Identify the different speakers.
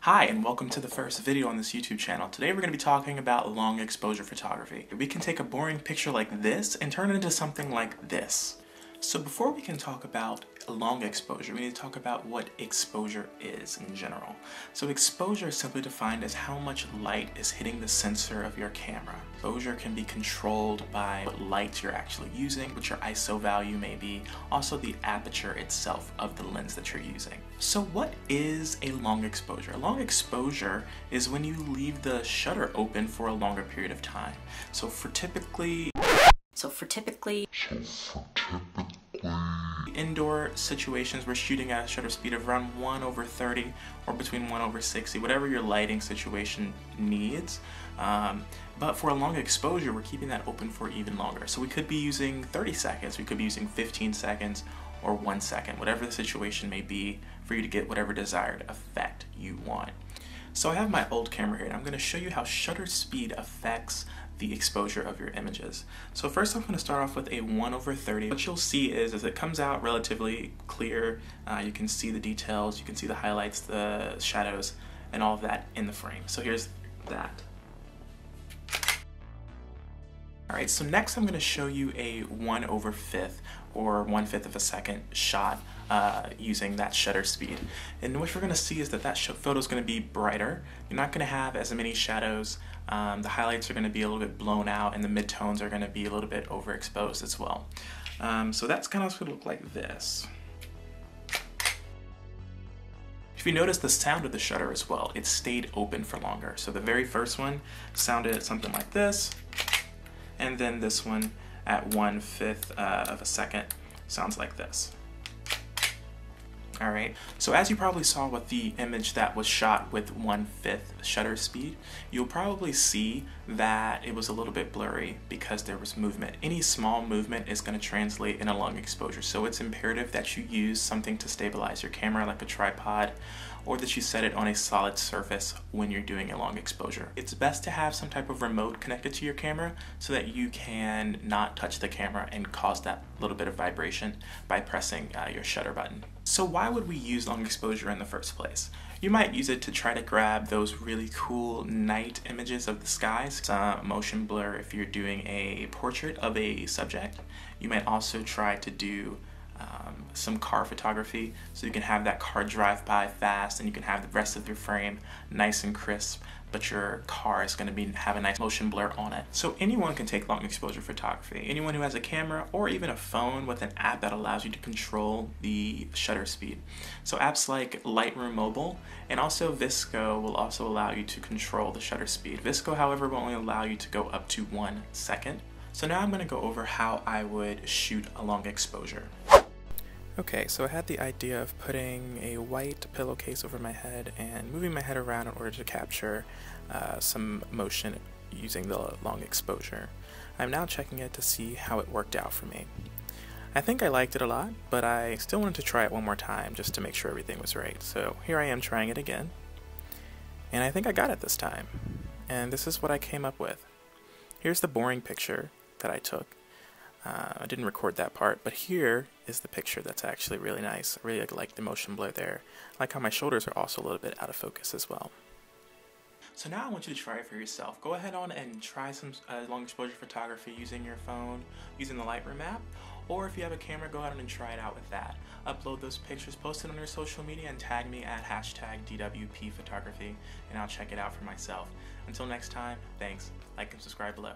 Speaker 1: Hi, and welcome to the first video on this YouTube channel. Today we're going to be talking about long exposure photography. We can take a boring picture like this and turn it into something like this. So before we can talk about long exposure, we need to talk about what exposure is in general. So exposure is simply defined as how much light is hitting the sensor of your camera. Exposure can be controlled by what lights you're actually using, what your ISO value may be, also the aperture itself of the lens that you're using. So what is a long exposure? A long exposure is when you leave the shutter open for a longer period of time. So for typically indoor situations, we're shooting at a shutter speed of around 1/30 or between 1/60, whatever your lighting situation needs. But for a long exposure, we're keeping that open for even longer. So we could be using 30 seconds, we could be using 15 seconds, or 1 second, whatever the situation may be for you to get whatever desired effect you want. So I have my old camera here, and I'm going to show you how shutter speed affects the exposure of your images. So first I'm going to start off with a 1/30. What you'll see is it comes out relatively clear. You can see the details, you can see the highlights, the shadows, and all of that in the frame. So here's that. Alright, so next I'm going to show you a 1/5 or 1/5 of a second shot using that shutter speed. And what you're going to see is that photo is going to be brighter. You're not going to have as many shadows. The highlights are going to be a little bit blown out, and the midtones are going to be a little bit overexposed as well. So that's kind of going to look like this. If you notice the sound of the shutter as well, it stayed open for longer. So the very first one sounded something like this, and then this one at 1/5 of a second sounds like this. Alright, so as you probably saw with the image that was shot with 1/5 shutter speed, you'll probably see that it was a little bit blurry because there was movement. Any small movement is going to translate in a long exposure, so it's imperative that you use something to stabilize your camera like a tripod, or that you set it on a solid surface when you're doing a long exposure. It's best to have some type of remote connected to your camera so that you can not touch the camera and cause that little bit of vibration by pressing your shutter button. So why would we use long exposure in the first place? You might use it to try to grab those really cool night images of the skies, motion blur if you're doing a portrait of a subject. You might also try to do some car photography, so you can have that car drive by fast and you can have the rest of your frame nice and crisp, but your car is going to have a nice motion blur on it. So anyone can take long exposure photography. Anyone who has a camera or even a phone with an app that allows you to control the shutter speed. So apps like Lightroom Mobile and also VSCO will also allow you to control the shutter speed. VSCO, however, will only allow you to go up to 1 second. So now I'm going to go over how I would shoot a long exposure. Okay, so I had the idea of putting a white pillowcase over my head and moving my head around in order to capture some motion using the long exposure. I'm now checking it to see how it worked out for me. I think I liked it a lot, but I still wanted to try it one more time just to make sure everything was right. So here I am trying it again, and I think I got it this time. And this is what I came up with. Here's the boring picture that I took. I didn't record that part, but here is the picture that's actually really nice. I really like the motion blur there. I like how my shoulders are also a little bit out of focus as well. So now I want you to try it for yourself. Go ahead on and try some long exposure photography using your phone, using the Lightroom app, or if you have a camera, go ahead and try it out with that. Upload those pictures, post it on your social media, and tag me at #DWP Photography, and I'll check it out for myself. Until next time, thanks, like and subscribe below.